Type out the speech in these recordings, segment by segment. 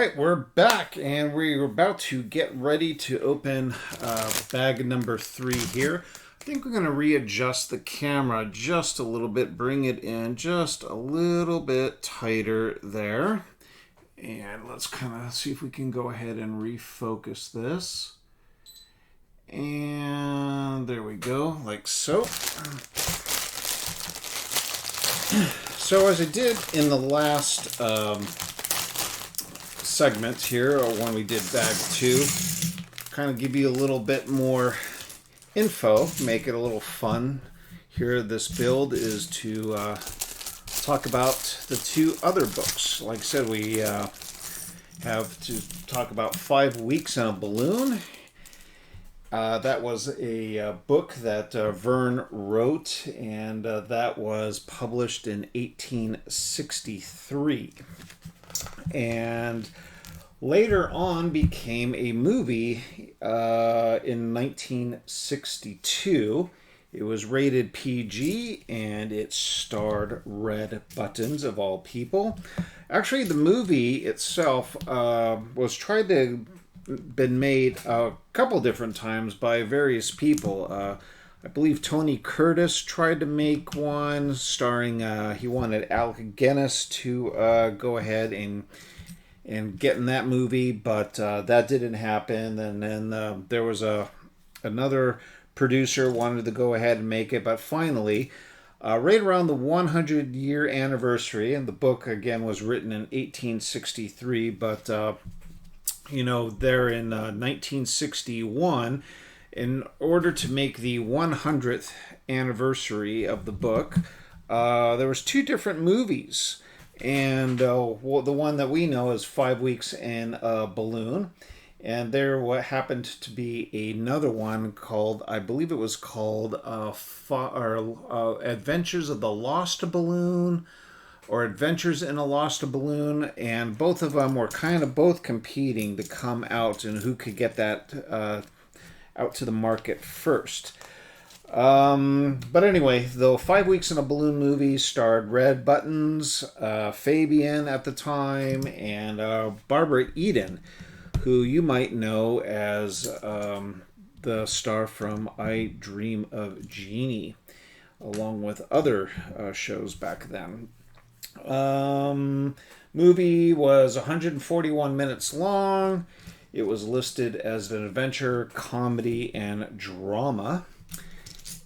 right, we're back and we're about to get ready to open bag number 3 here. I think we're going to readjust the camera just a little bit, bring it in just a little bit tighter there. And let's kind of see if we can go ahead and refocus this. And there we go, like so. So as I did in the last segment here, or when we did bag 2, kind of give you a little bit more info, make it a little fun. Here, this build is to talk about the 2 other books. Like I said, we have to talk about 5 Weeks in a Balloon. That was a book that Verne wrote, and that was published in 1863. And later on became a movie in 1962. It was rated PG, and it starred Red Buttons, of all people. Actually, the movie itself was tried to been made a couple different times by various people. I believe Tony Curtis tried to make one starring, he wanted Alec Guinness to go ahead and get in that movie, but that didn't happen. And then there was another producer wanted to go ahead and make it, but finally, right around the 100-year anniversary, and the book again was written in 1863, but there in 1961, in order to make the 100th anniversary of the book, there was 2 different movies. And the one that we know is 5 Weeks in a Balloon. And there what happened to be another one called, I believe it was called Adventures of the Lost Balloon, or Adventures in a Lost Balloon, and both of them were kind of both competing to come out and who could get that out to the market first. But anyway, the 5 Weeks in a Balloon movie starred Red Buttons, Fabian at the time, and Barbara Eden, who you might know as the star from I Dream of Jeannie, along with other shows back then. Movie was 141 minutes long. It was listed as an adventure, comedy, and drama.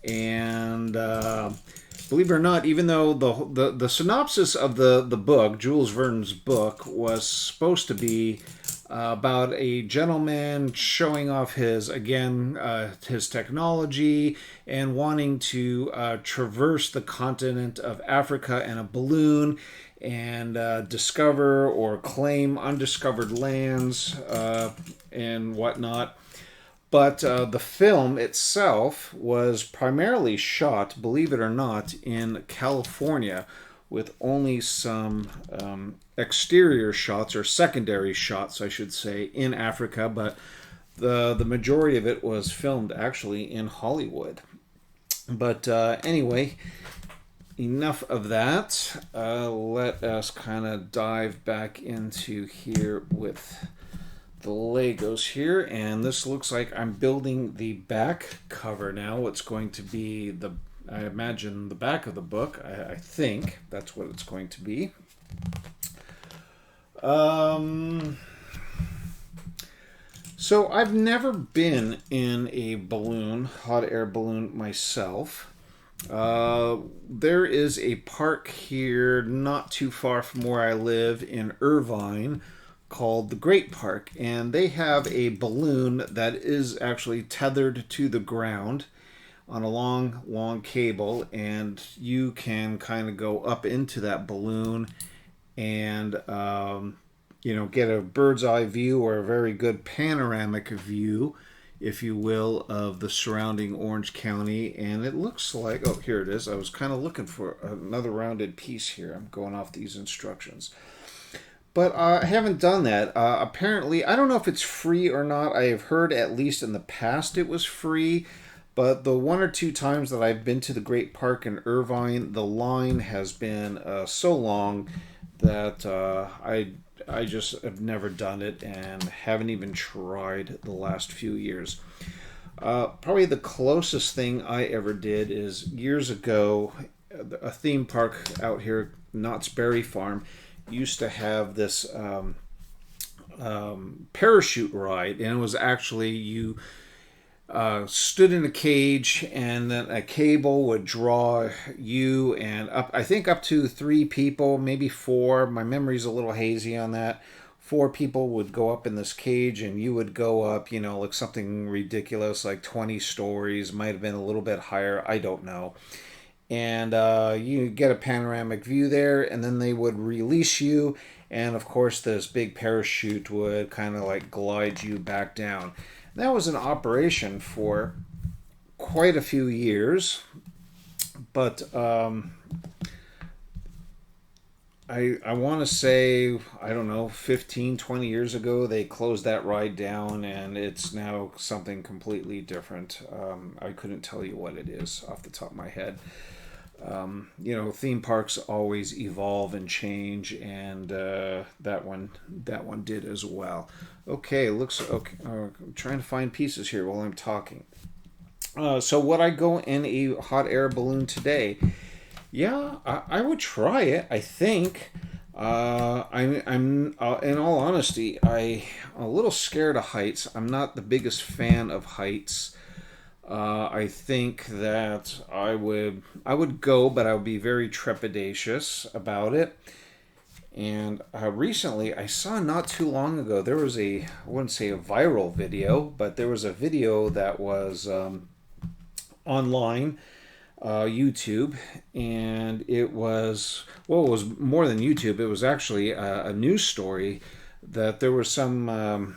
And believe it or not, even though the synopsis of the book, Jules Verne's book, was supposed to be about a gentleman showing off his technology and wanting to traverse the continent of Africa in a balloon and discover or claim undiscovered lands and whatnot. But the film itself was primarily shot, believe it or not, in California, with only some exterior shots, or secondary shots, I should say, in Africa. But the majority of it was filmed actually in Hollywood. But anyway, enough of that. Let us kind of dive back into here with the Legos here, and this looks like I'm building the back cover now. What's going to be I imagine the back of the book. I think that's what it's going to be. So I've never been in a balloon, hot air balloon myself. There is a park here not too far from where I live in Irvine called the Great Park, and they have a balloon that is actually tethered to the ground on a long cable, and you can kind of go up into that balloon and get a bird's eye view, or a very good panoramic view, if you will, of the surrounding Orange County. And it looks like, oh, here it is. I was kind of looking for another rounded piece here. I'm going off these instructions. But I haven't done that. Apparently, I don't know if it's free or not. I have heard, at least in the past, it was free. But the 1 or 2 times that I've been to the Great Park in Irvine, the line has been so long that I just have never done it and haven't even tried the last few years. Probably the closest thing I ever did is years ago, a theme park out here, Knott's Berry Farm, used to have this parachute ride, and it was actually you stood in a cage, and then a cable would draw you and up. I think up to 3 people, maybe 4. My memory's a little hazy on that. 4 people would go up in this cage, and you would go up, like something ridiculous, like 20 stories. Might have been a little bit higher. I don't know. And you get a panoramic view there, and then they would release you, and of course this big parachute would kind of like glide you back down. That was an operation for quite a few years, but I want to say, I don't know, 15, 20 years ago, they closed that ride down, and it's now something completely different. I couldn't tell you what it is off the top of my head. Theme parks always evolve and change, and that one did as well. Okay, looks okay. I'm trying to find pieces here while I'm talking. So would I go in a hot air balloon today? Yeah, I would try it. I think. I'm in all honesty, I'm a little scared of heights. I'm not the biggest fan of heights. I think that I would go, but I would be very trepidatious about it. And recently, I saw not too long ago, there was I wouldn't say a viral video, but there was a video that was online, YouTube, and it was more than YouTube. It was actually a news story that there was some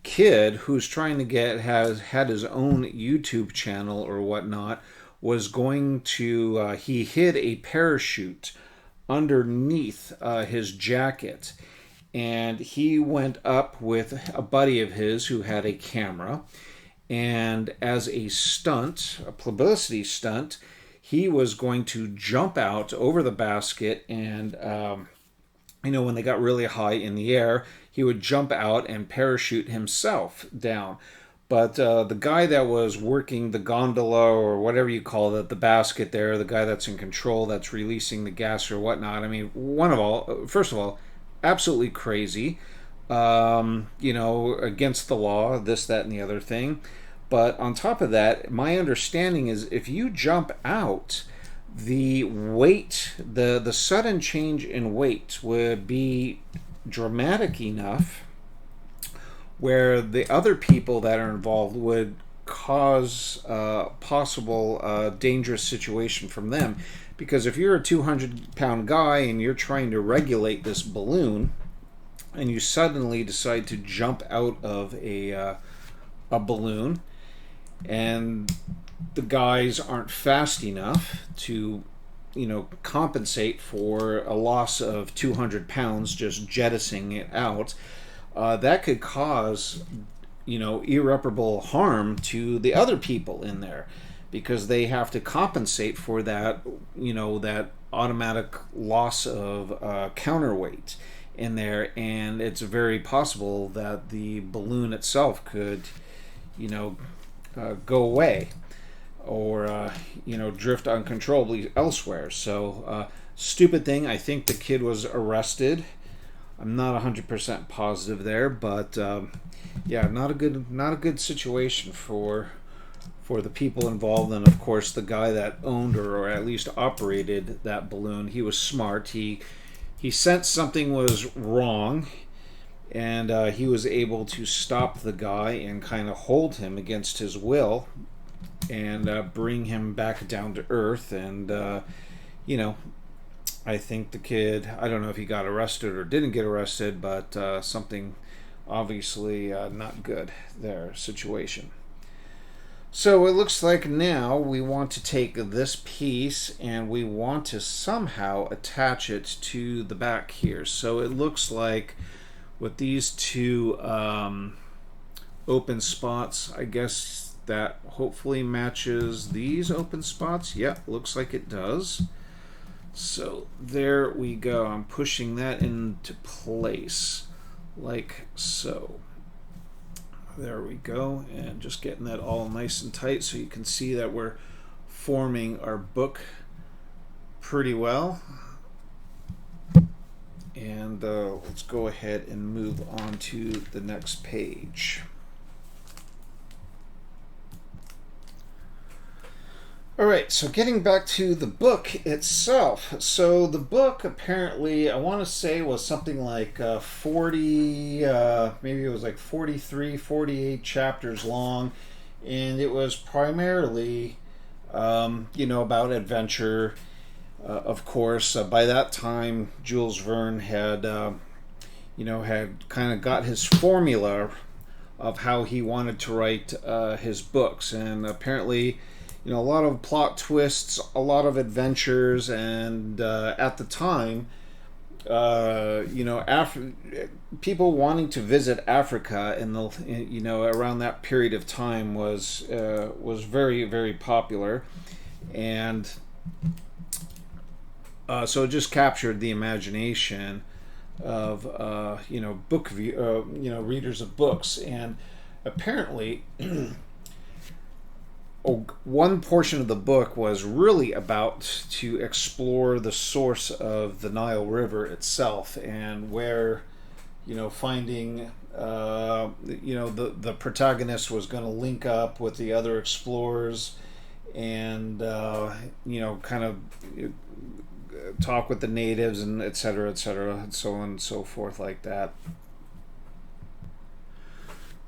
kid who's trying to had his own YouTube channel or whatnot, was going to he hid a parachute underneath his jacket, and he went up with a buddy of his who had a camera, and as a stunt, a publicity stunt, he was going to jump out over the basket, and when they got really high in the air, he would jump out and parachute himself down. But the guy that was working the gondola, or whatever you call it, the basket there, the guy that's in control, that's releasing the gas or whatnot, I mean, first of all, absolutely crazy, against the law, this, that, and the other thing. But on top of that, my understanding is if you jump out, the weight, the sudden change in weight would be dramatic enough where the other people that are involved would cause a possible dangerous situation from them. Because if you're a 200-pound guy and you're trying to regulate this balloon, and you suddenly decide to jump out of a balloon, and the guys aren't fast enough to compensate for a loss of 200 pounds just jettisoning it out, that could cause irreparable harm to the other people in there, because they have to compensate for that that automatic loss of counterweight in there, and it's very possible that the balloon itself could go away, or drift uncontrollably elsewhere. So stupid thing. I think the kid was arrested. I'm not 100% positive there, but not a good situation for the people involved, and of course the guy that owned or at least operated that balloon. He was smart. He sensed something was wrong, and he was able to stop the guy and kind of hold him against his will, and bring him back down to earth. And I think the kid, I don't know if he got arrested or didn't get arrested, but something obviously not good there situation. So it looks like now we want to take this piece and we want to somehow attach it to the back here. So it looks like with these two open spots, I guess that hopefully matches these open spots. Yep, looks like it does. So there we go. I'm pushing that into place like so. There we go, and just getting that all nice and tight so you can see that we're forming our book pretty well. And let's go ahead and move on to the next page. All right, so getting back to the book itself. So the book apparently, I want to say, was something like 40, maybe it was like 43, 48 chapters long. And it was primarily, about adventure. Of course, by that time, Jules Verne had, had kind of got his formula of how he wanted to write his books. And apparently, a lot of plot twists, a lot of adventures, and at the time, after people wanting to visit Africa in the around that period of time was very, very popular, and so it just captured the imagination of readers of books. And apparently one portion of the book was really about to explore the source of the Nile River itself, and where finding the protagonist was going to link up with the other explorers, and kind of talk with the natives, and et cetera, and so on and so forth like that.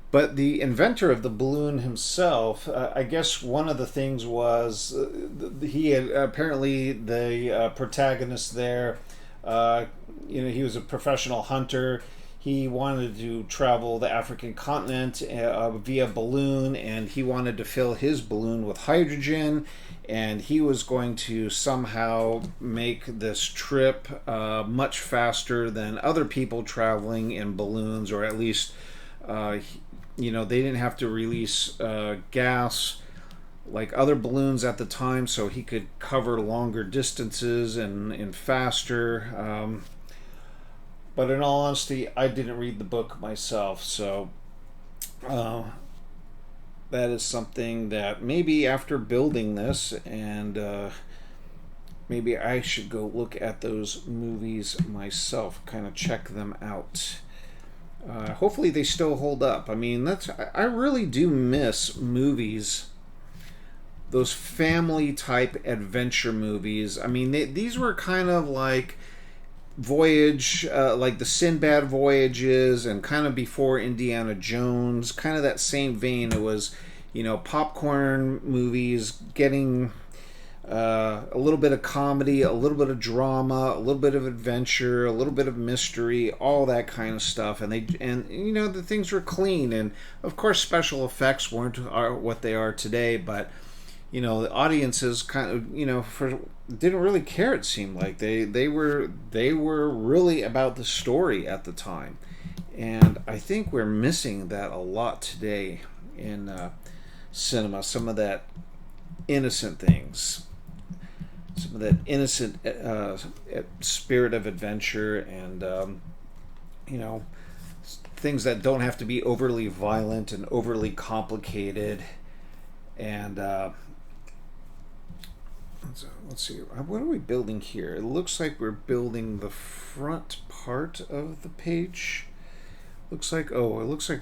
But the inventor of the balloon himself, I guess one of the things was he had, apparently the protagonist there, he was a professional hunter. He wanted to travel the African continent via balloon, and he wanted to fill his balloon with hydrogen, and he was going to somehow make this trip much faster than other people traveling in balloons, or at least they didn't have to release gas like other balloons at the time, so he could cover longer distances and faster. But in all honesty, I didn't read the book myself, so that is something that maybe after building this, and maybe I should go look at those movies myself, kind of check them out. Hopefully they still hold up. I mean, I really do miss movies, those family type adventure movies. I mean, these were kind of like voyage, like the Sinbad voyages, and kind of before Indiana Jones, kind of that same vein. It was, popcorn movies, getting a little bit of comedy, a little bit of drama, a little bit of adventure, a little bit of mystery, all that kind of stuff. And the things were clean, and of course special effects weren't what they are today, but the audiences kind of didn't really care. It seemed like they were really about the story at the time, and I think we're missing that a lot today in cinema. Some of that innocent things, some of that innocent spirit of adventure, and things that don't have to be overly violent and overly complicated. And let's see, what are we building here? It looks like we're building the front part of the page. It looks like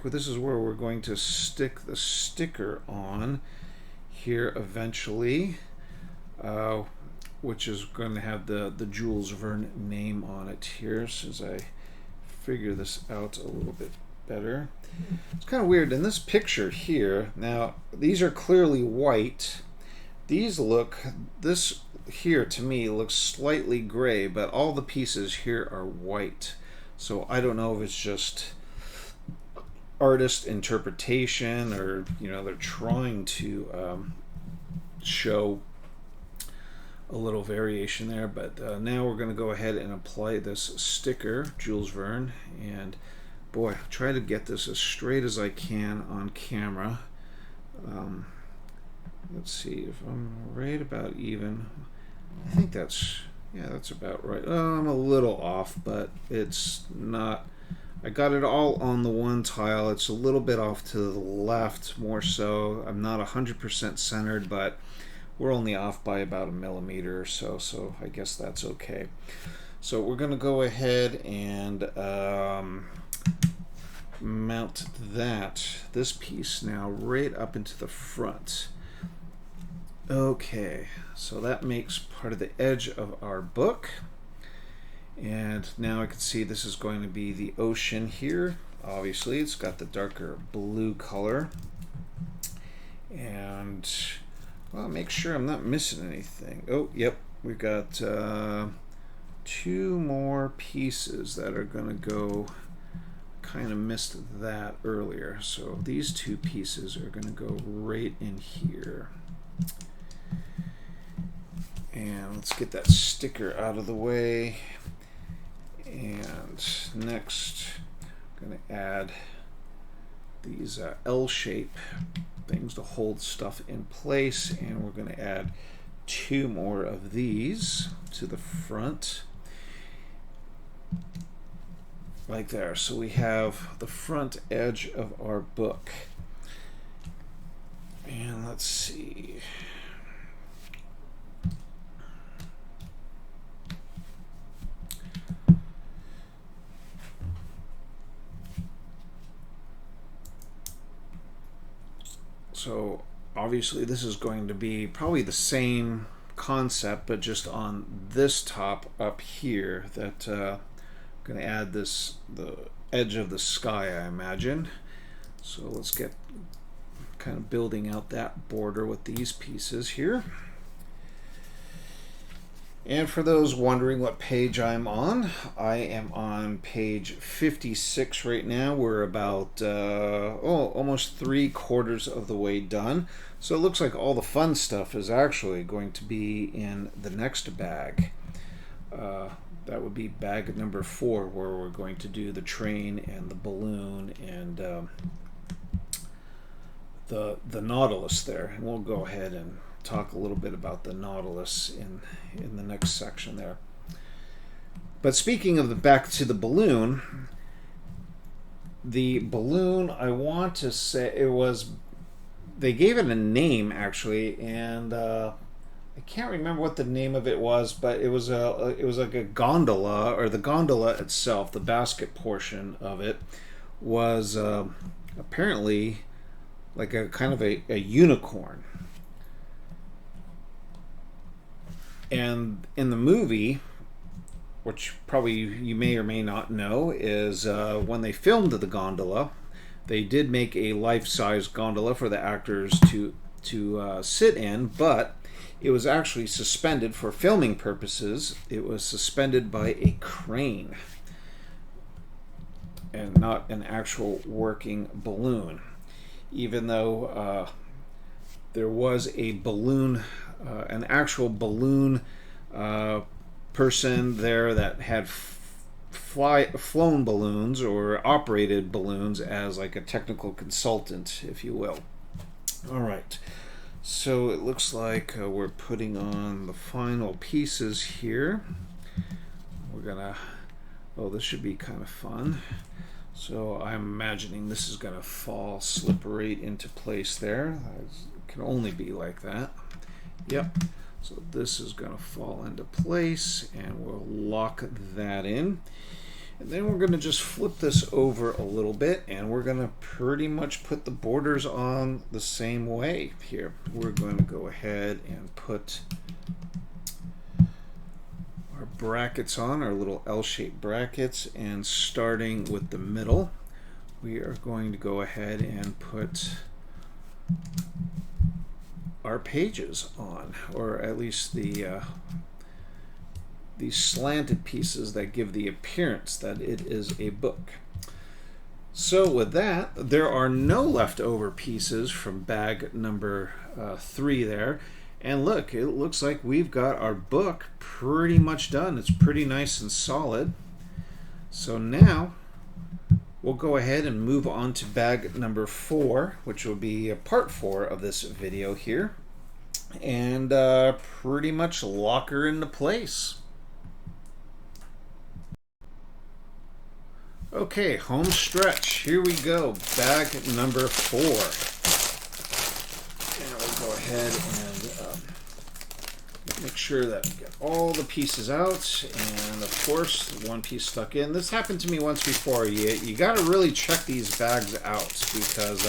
this is where we're going to stick the sticker on here eventually, which is going to have the Jules Verne name on it here, as I figure this out a little bit better. It's kind of weird in this picture here. Now, these are clearly white. This here to me looks slightly gray, but all the pieces here are white. So I don't know if it's just artist interpretation, or they're trying to show a little variation there. But now we're going to go ahead and apply this sticker, Jules Verne, and boy, try to get this as straight as I can on camera. Let's see if I'm right about even. I think that's Yeah, that's about right. I'm a little off, but it's not. I got it all on the one tile. It's a little bit off to the left, more so. I'm not 100% centered, but we're only off by about a millimeter or so, so I guess that's okay. So we're going to go ahead and mount this piece now right up into the front. Okay, so that makes part of the edge of our book. And now I can see this is going to be the ocean here. Obviously, it's got the darker blue color. And well, make sure I'm not missing anything. Oh, yep, we've got 2 more pieces that are going to go. Kind of missed that earlier. So these 2 pieces are going to go right in here. And let's get that sticker out of the way. And next, I'm going to add these L-shape things to hold stuff in place. And we're going to add 2 more of these to the front. Like there. So we have the front edge of our book. And let's see. So obviously this is going to be probably the same concept, but just on this top up here that I'm going to add the edge of the sky, I imagine. So let's get kind of building out that border with these pieces here. And for those wondering what page I'm on, I am on page 56 right now. We're about almost 3/4 of the way done. So it looks like all the fun stuff is actually going to be in the next bag. That would be bag number 4, where we're going to do the train and the balloon and the Nautilus there. And we'll go ahead and talk a little bit about the Nautilus in the next section there. But speaking of back to the balloon, I want to say they gave it a name actually, and I can't remember what the name of it was, but it was like a gondola, or the gondola itself, the basket portion of it was apparently like a kind of a unicorn. And in the movie, which probably you may or may not know, is when they filmed the gondola, they did make a life-size gondola for the actors to sit in, but it was actually suspended for filming purposes. It was suspended by a crane and not an actual working balloon. Even though there was a balloon, an actual balloon person there that had flown balloons or operated balloons as like a technical consultant, if you will. All right. So it looks like we're putting on the final pieces here. We're gonna, this should be kind of fun. So I'm imagining this is gonna slip right into place there. It can only be like that. Yep. So this is gonna fall into place, and we'll lock that in. And then we're going to just flip this over a little bit, and we're going to pretty much put the borders on the same way here. We're going to go ahead and put our brackets on, our little L-shaped brackets, and starting with the middle, we are going to go ahead and put our pages on, or at least these slanted pieces that give the appearance that it is a book. So with that, there are no leftover pieces from bag number 3 there. And look, it looks like we've got our book pretty much done. It's pretty nice and solid. So now we'll go ahead and move on to bag number 4, which will be part 4 of this video here. And pretty much lock her into place. Okay, home stretch. Here we go. Bag number 4. And we'll go ahead and make sure that we get all the pieces out. And of course, one piece stuck in. This happened to me once before. You got to really check these bags out, because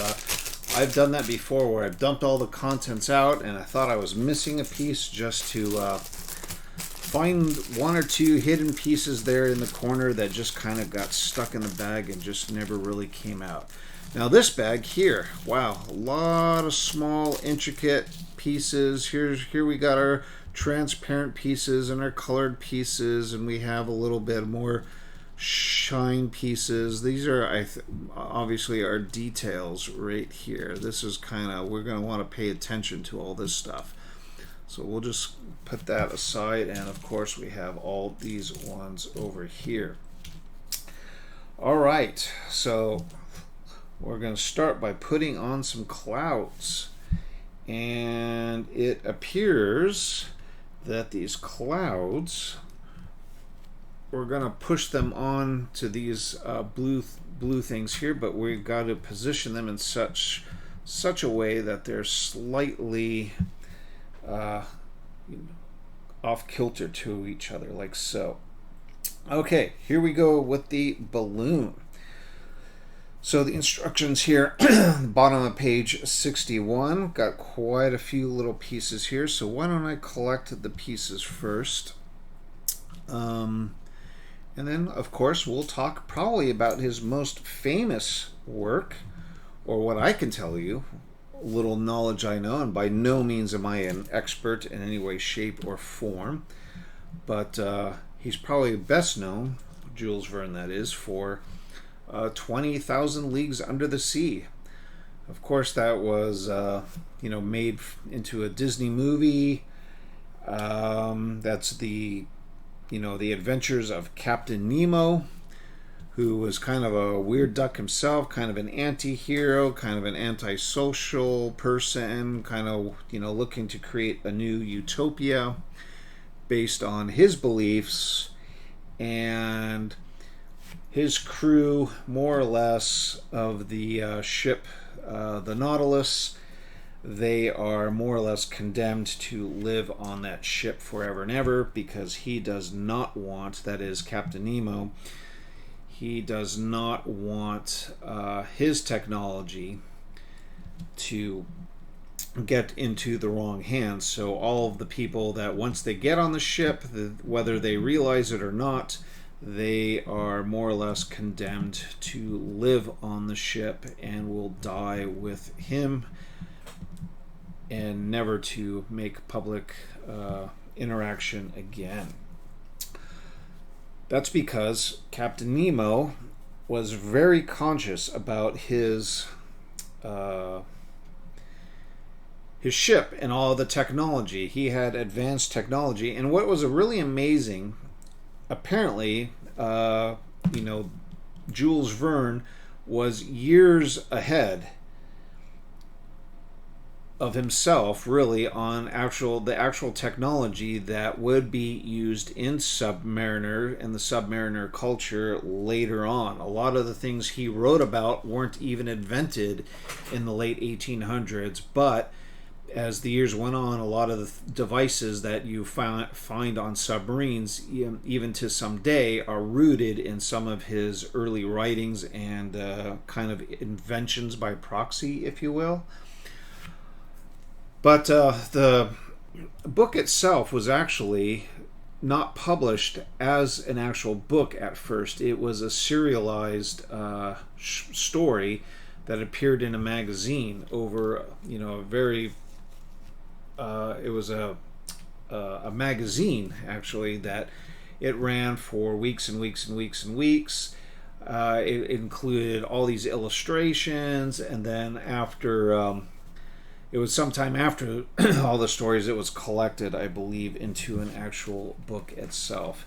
I've done that before where I've dumped all the contents out and I thought I was missing a piece, just to find one or two hidden pieces there in the corner that just kind of got stuck in the bag and just never really came out. Now this bag here, wow, a lot of small intricate pieces. Here we got our transparent pieces and our colored pieces, and we have a little bit more shine pieces. These are obviously our details right here. This is kind of, we're going to want to pay attention to all this stuff. So we'll just put that aside, and of course we have all these ones over here. All right, so we're going to start by putting on some clouds, and it appears that these clouds, we're going to push them on to these blue things here, but we've got to position them in such a way that they're slightly off kilter to each other, like so. Okay, here we go with the balloon. So the instructions here, bottom of page 61, got quite a few little pieces here. So why don't I collect the pieces first? And then, of course, we'll talk probably about his most famous work, or what I can tell you, little knowledge I know, and by no means am I an expert in any way, shape, or form, but he's probably best known, Jules Verne that is, for 20,000 Leagues Under the Sea. Of course, that was made into a Disney movie. That's the adventures of Captain Nemo, who was kind of a weird duck himself, kind of an anti-hero, kind of an antisocial person, kind of, looking to create a new utopia based on his beliefs. And his crew, more or less, of the ship, the Nautilus, they are more or less condemned to live on that ship forever and ever, because he does not want, that is Captain Nemo, he does not want his technology to get into the wrong hands. So all of the people that, once they get on the ship, whether they realize it or not, they are more or less condemned to live on the ship and will die with him, and never to make public interaction again. That's because Captain Nemo was very conscious about his ship and all the technology. He had advanced technology, and what was really amazing, apparently, Jules Verne was years ahead of himself, really, on the actual technology that would be used in Submariner and the Submariner culture later on. A lot of the things he wrote about weren't even invented in the late 1800s, but as the years went on, a lot of the devices that you find on submarines, even to some day, are rooted in some of his early writings and kind of inventions by proxy, if you will. But the book itself was actually not published as an actual book at first. It was a serialized story that appeared in a magazine over, a very... it was a magazine, actually, that it ran for weeks and weeks and weeks and weeks. It included all these illustrations, and then after... it was sometime after all the stories, it was collected, I believe, into an actual book itself.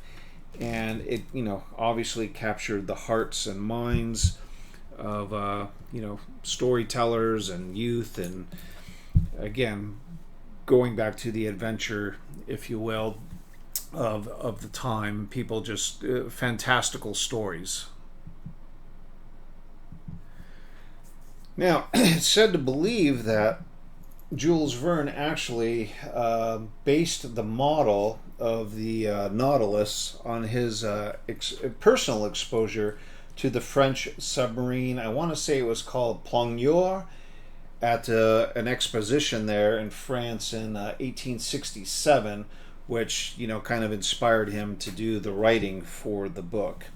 And it, obviously captured the hearts and minds of, storytellers and youth. And again, going back to the adventure, if you will, of the time, people just, fantastical stories. Now, it's said to believe that Jules Verne actually based the model of the Nautilus on his personal exposure to the French submarine. I want to say it was called Plongeur at an exposition there in France in 1867, which kind of inspired him to do the writing for the book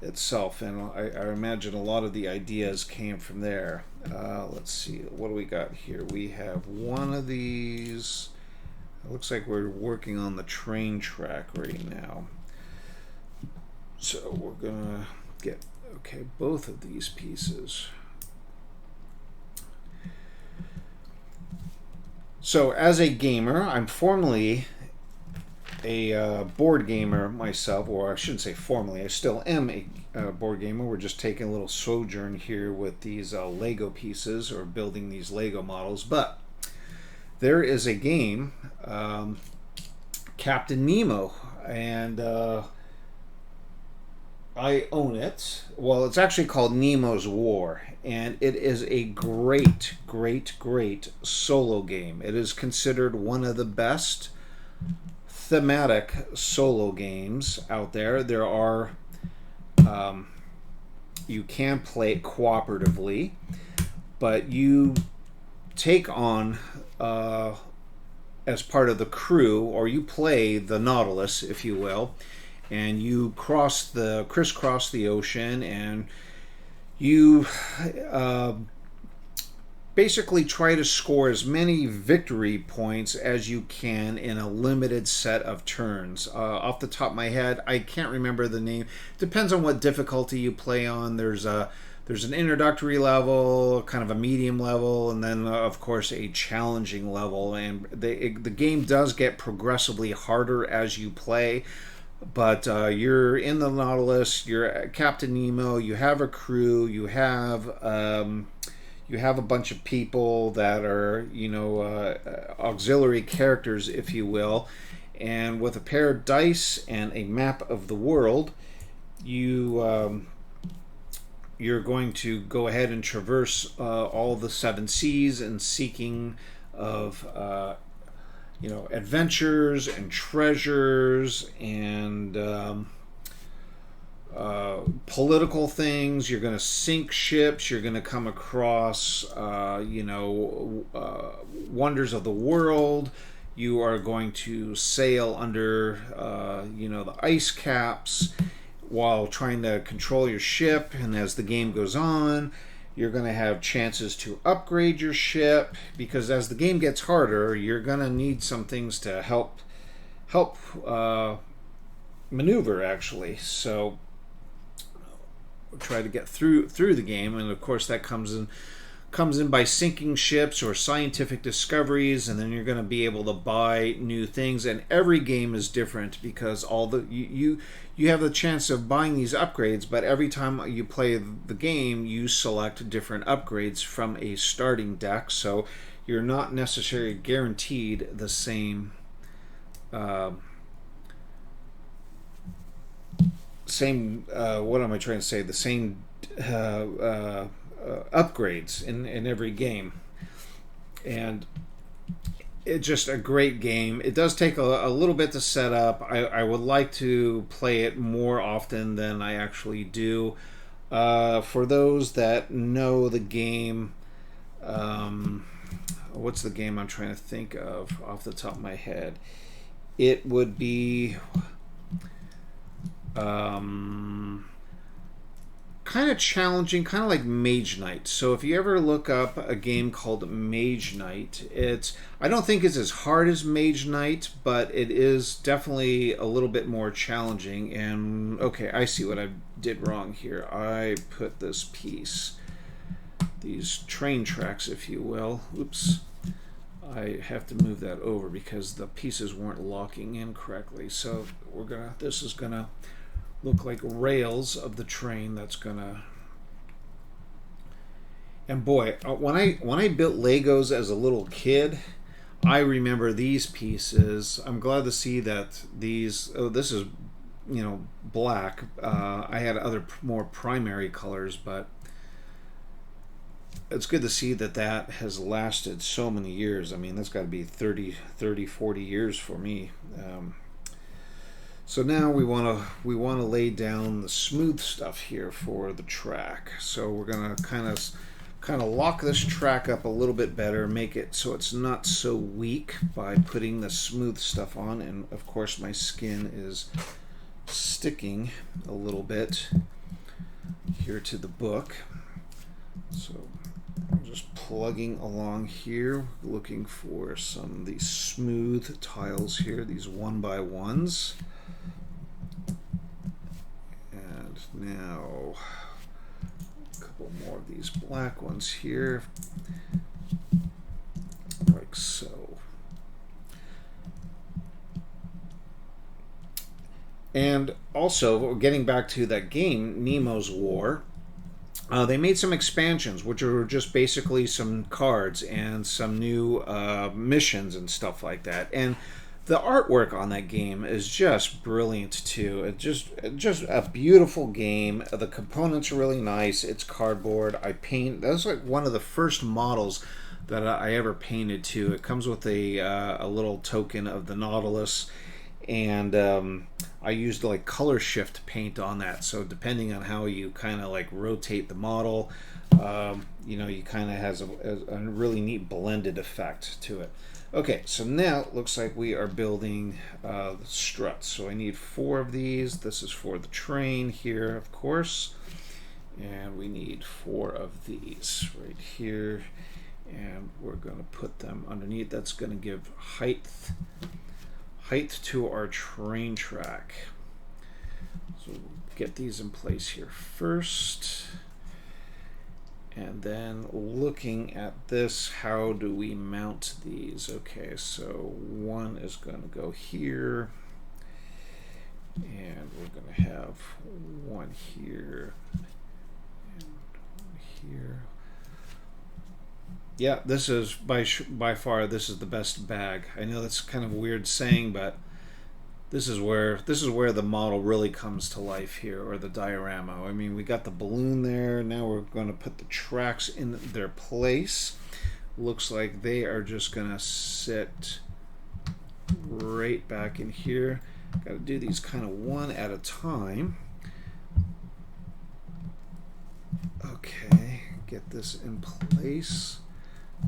itself. And I imagine a lot of the ideas came from there. Let's see, what do we got here? We have one of these. It looks like we're working on the train track right now. So we're gonna get, okay, both of these pieces. So as a gamer, I'm formerly a board gamer myself, or I shouldn't say formally, I still am a board gamer. We're just taking a little sojourn here with these Lego pieces, or building these Lego models. But there is a game, Captain Nemo, and I own it. Well, it's actually called Nemo's War, and it is a great, great, great solo game. It is considered one of the best thematic solo games out there. There are, you can play it cooperatively, but you take on, as part of the crew, or you play the Nautilus, if you will, and you crisscross the ocean, and you basically try to score as many victory points as you can in a limited set of turns. Off the top of my head, I can't remember the name. Depends on what difficulty you play on. There's an introductory level, kind of a medium level, and then of course a challenging level. And the game does get progressively harder as you play. But you're in the Nautilus, you're Captain Nemo, you have a crew, you have a bunch of people that are, auxiliary characters, if you will. And with a pair of dice and a map of the world, you're going to go ahead and traverse all the seven seas in seeking of adventures and treasures and political things. You're going to sink ships. You're going to come across, wonders of the world. You are going to sail under, the ice caps while trying to control your ship. And as the game goes on, you're going to have chances to upgrade your ship, because as the game gets harder, you're going to need some things to help maneuver, actually. So try to get through the game, and of course that comes in by sinking ships or scientific discoveries, and then you're going to be able to buy new things. And every game is different, because you have the chance of buying these upgrades, but every time you play the game, you select different upgrades from a starting deck, so you're not necessarily guaranteed the same what am I trying to say? The same upgrades in every game. And it's just a great game. It does take a little bit to set up. I would like to play it more often than I actually do. For those that know the game, what's the game I'm trying to think of off the top of my head? It would be kind of challenging, kind of like Mage Knight. So if you ever look up a game called Mage Knight, I don't think it's as hard as Mage Knight, but it is definitely a little bit more challenging. And okay, I see what I did wrong here. I put this piece, these train tracks, if you will. Oops. I have to move that over because the pieces weren't locking in correctly. So this is gonna look like rails of the train. That's gonna, and boy, when I built Legos as a little kid, I remember these pieces. I'm glad to see that these, this is black. I had other more primary colors, but it's good to see that that has lasted so many years. I mean, that's got to be 40 years for me. So now we want to lay down the smooth stuff here for the track. So we're gonna kind of lock this track up a little bit better, make it so it's not so weak by putting the smooth stuff on. And of course, my skin is sticking a little bit here to the book. So I'm just plugging along here, looking for some of these smooth tiles here, these 1x1s. And now a couple more of these black ones here, like so. And also, getting back to that game, Nemo's War, they made some expansions, which are just basically some cards and some new missions and stuff like that. And the artwork on that game is just brilliant too. It's just a beautiful game. The components are really nice. It's cardboard. That was like one of the first models that I ever painted too. It comes with a little token of the Nautilus. And I used like color shift paint on that, so depending on how you kind of like rotate the model, you kind of has a really neat blended effect to it. Okay, so now it looks like we are building the struts. So I need 4 of these. This is for the train here, of course, and we need 4 of these right here, and we're going to put them underneath. That's going to give height to our train track. So we'll get these in place here first. And then looking at this, how do we mount these? Okay, so one is going to go here. And we're going to have one here. And one here. Yeah, this is by far this is the best bag. I know that's kind of a weird saying, but this is where the model really comes to life here, or the diorama. I mean, we got the balloon there. Now we're going to put the tracks in their place. Looks like they are just going to sit right back in here. Got to do these kind of one at a time. Okay, get this in place.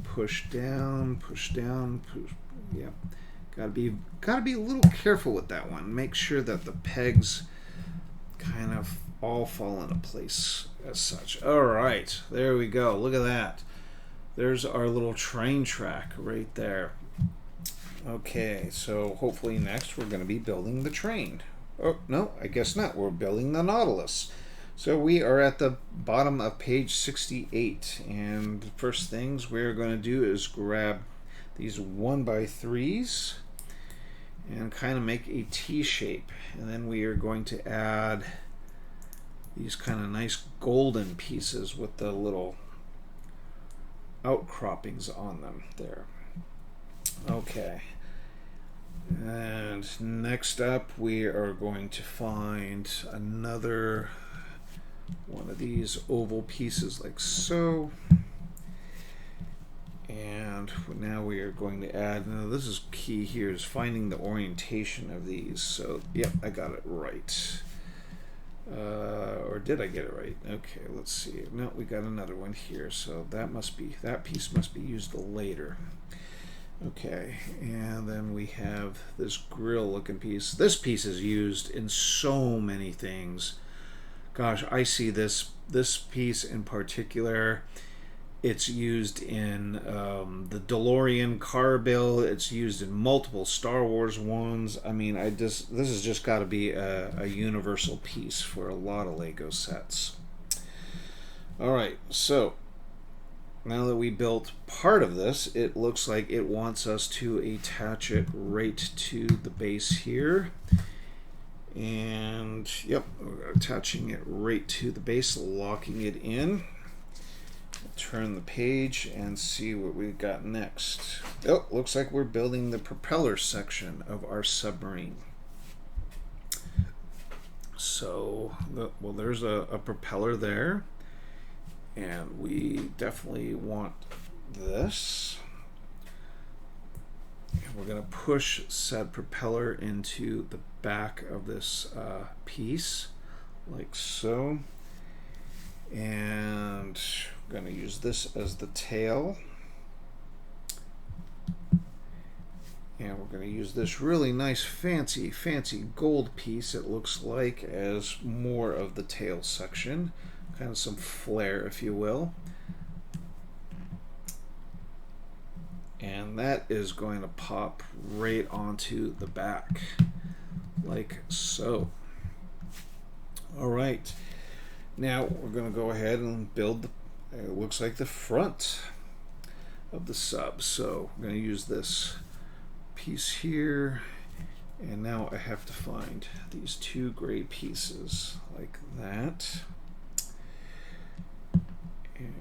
Push down, push. Yeah, gotta be a little careful with that one. Make sure that the pegs kind of all fall into place as such. All right, there we go. Look at that. There's our little train track right there. Okay, so hopefully next we're going to be building the train. Oh no, I guess not. We're building the Nautilus. So we are at the bottom of page 68, and the first things we're going to do is grab these 1x3s and kind of make a T shape, and then we are going to add these kind of nice golden pieces with the little outcroppings on them there. Okay, and next up we are going to find another one of these oval pieces like so, and now we are going to add, now this is key here, is finding the orientation of these. So yep, I got it right, or did I get it right? Okay, let's see. No, we got another one here, so that piece must be used later. Okay, and then we have this grill looking piece. This piece is used in so many things. Gosh, I see this piece in particular. It's used in the DeLorean car bill. It's used in multiple Star Wars ones. I mean, this has just got to be a universal piece for a lot of Lego sets. All right, so now that we built part of this, it looks like it wants us to attach it right to the base here. And yep, we're attaching it right to the base, locking it in. Turn the page and see what we've got next. Oh, looks like we're building the propeller section of our submarine. So, well, there's a propeller there. And we definitely want this. And we're going to push said propeller into the back of this piece, like so. And we're going to use this as the tail. And we're going to use this really nice fancy gold piece, it looks like, as more of the tail section. Kind of some flair, if you will. And that is going to pop right onto the back, like so. All right. Now we're going to go ahead and build, it looks like the front of the sub. So we're going to use this piece here, and now I have to find these two gray pieces like that. And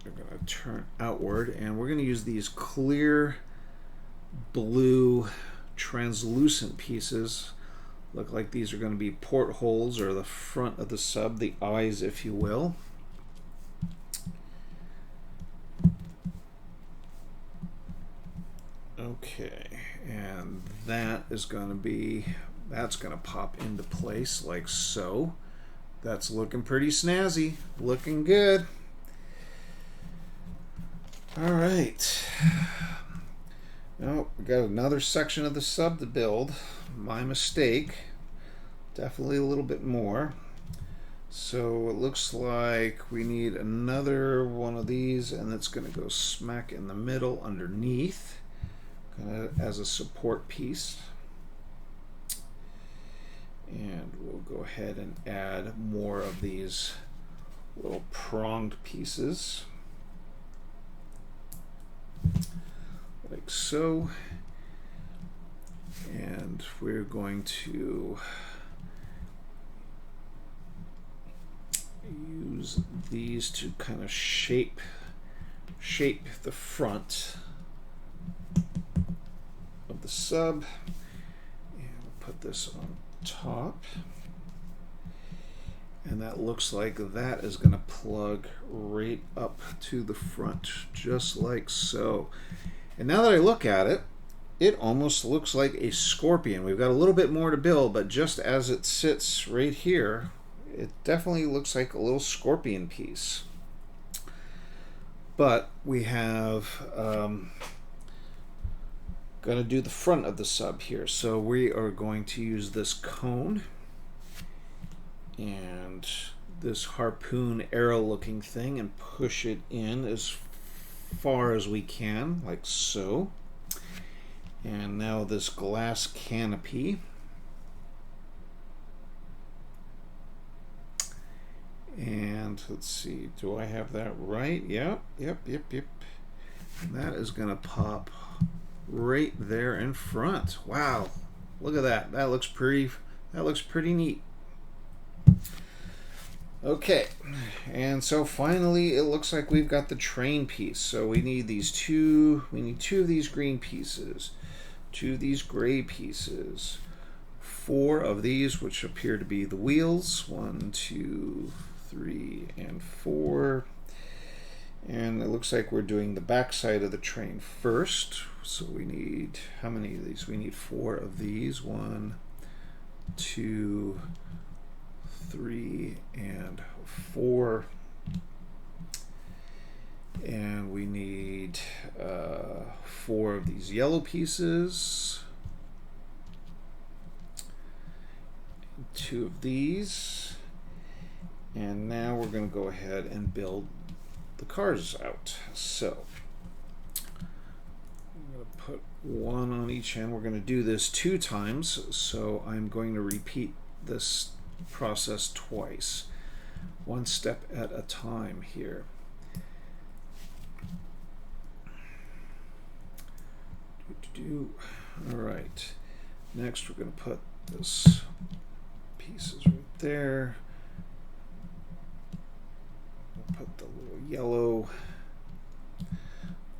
they're going to turn outward, and we're going to use these clear blue translucent pieces. Look like these are going to be portholes, or the front of the sub, the eyes, if you will. Okay, and that is going to be, that's going to pop into place like so. That's looking pretty snazzy, looking good. All right. Now we got another section of the sub to build. My mistake. Definitely a little bit more. So it looks like we need another one of these, and it's going to go smack in the middle underneath, kind of as a support piece. And we'll go ahead and add more of these little pronged pieces, like so. And we're going to use these to kind of shape the front of the sub. And we'll put this on top, and that looks like that is going to plug right up to the front, just like so. And now that I look at it, it almost looks like a scorpion. We've got a little bit more to build, but just as it sits right here, it definitely looks like a little scorpion piece. But we have going to do the front of the sub here. So we are going to use this cone and this harpoon arrow looking thing and push it in as far as we can, like so. And now this glass canopy. And let's see, do I have that right? Yep. And that is going to pop right there in front. Wow, look at that. That looks pretty neat. Okay, and so finally it looks like we've got the train piece. So we need two of these green pieces, two of these gray pieces, four of these which appear to be the wheels, 1, 2, 3, and 4. And it looks like we're doing the back side of the train first. So we need, how many of these? We need 4 of these. 1, 2, 3, and 4. And we need 4 of these yellow pieces. 2 of these. And now we're going to go ahead and build the cars out. So I'm going to put 1 on each end. We're going to do this 2 times, so I'm going to repeat this process twice, 1 step at a time here. All right, next we're going to put this pieces right there. Put the little yellow,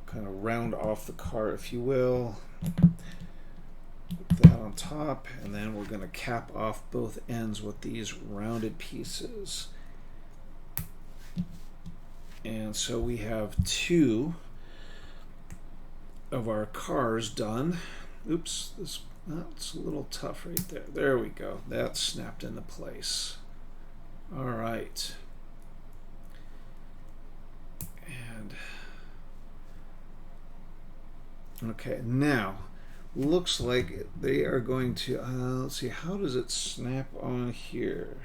kind of round off the car, if you will. Put that on top, and then we're going to cap off both ends with these rounded pieces. And so we have 2 of our cars done. Oops, that's a little tough right there. There we go. That snapped into place. All right. And okay, now looks like they are going to let's see, how does it snap on here?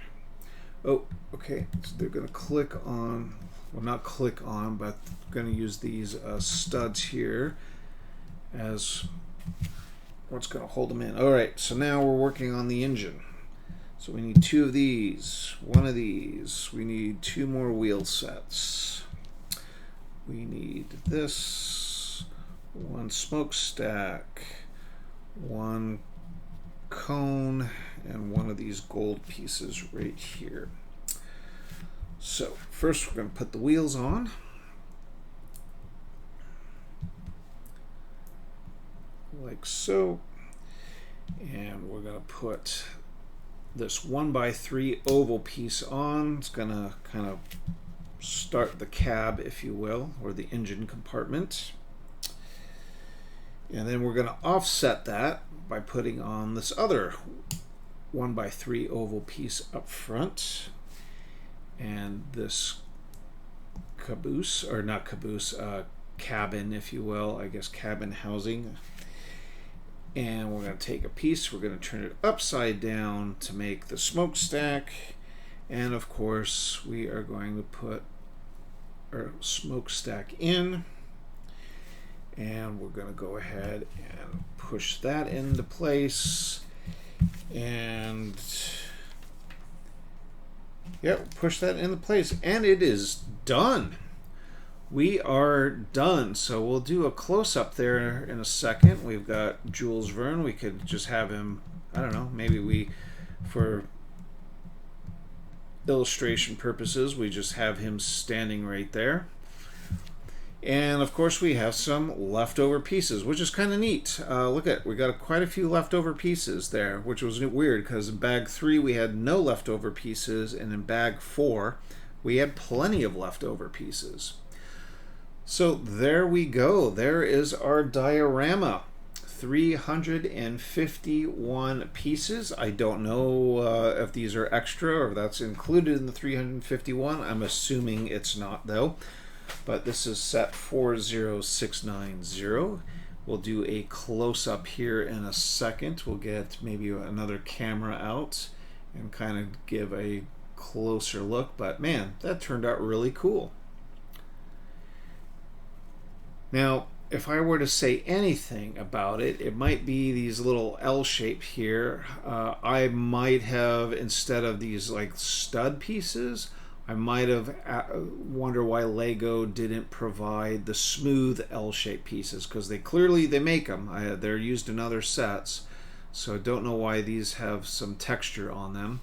Oh, okay, so they're going to click on, well, not click on, but going to use these studs here as what's going to hold them in. All right, so now we're working on the engine. So we need 2 of these, 1 of these. We need 2 more wheel sets. We need this, 1 smokestack, 1 cone, and 1 of these gold pieces right here. So first we're going to put the wheels on. Like so. And we're going to put this 1x3 oval piece on. It's going to kind of start the cab, if you will, or the engine compartment. And then we're going to offset that by putting on this other 1x3 oval piece up front. And this caboose, or not caboose, cabin, if you will, I guess cabin housing. And we're going to take a piece, we're going to turn it upside down to make the smokestack. And of course, we are going to put our smokestack in. And we're going to go ahead and push that into place. And yep, push that into place. And it is done. We are done. So we'll do a close-up there in a second. We've got Jules Verne. We could just have him, I don't know, maybe for illustration purposes, we just have him standing right there. And of course we have some leftover pieces, which is kind of neat. Look at, we got quite a few leftover pieces there, which was weird because in bag 3 we had no leftover pieces, and in bag 4 we had plenty of leftover pieces. So there we go. There is our diorama. 351 pieces. I don't know if these are extra or if that's included in the 351. I'm assuming it's not though. But this is set 40690. We'll do a close-up here in a second. We'll get maybe another camera out and kind of give a closer look. But man, that turned out really cool. Now, if I were to say anything about it, it might be these little L shape here. I might have, instead of these like stud pieces, I might have wondered why Lego didn't provide the smooth L-shaped pieces, because they make them. They're used in other sets, so I don't know why these have some texture on them.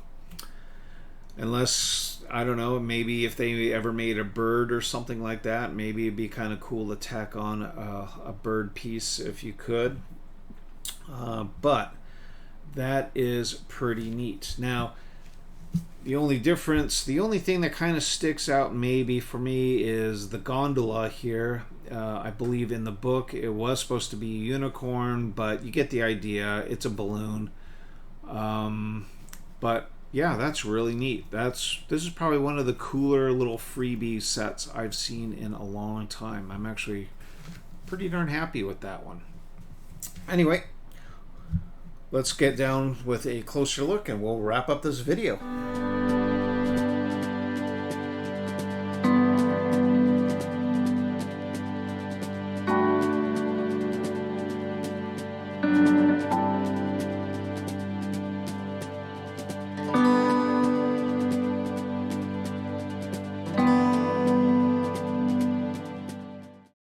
Unless, I don't know, maybe if they ever made a bird or something like that, maybe it'd be kind of cool to tack on a bird piece if you could. But that is pretty neat. Now, the only thing that kind of sticks out maybe for me is the gondola here. I believe in the book it was supposed to be a unicorn, but you get the idea. It's a balloon. But yeah, that's really neat. This is probably one of the cooler little freebie sets I've seen in a long time. I'm actually pretty darn happy with that one. Anyway, let's get down with a closer look and we'll wrap up this video.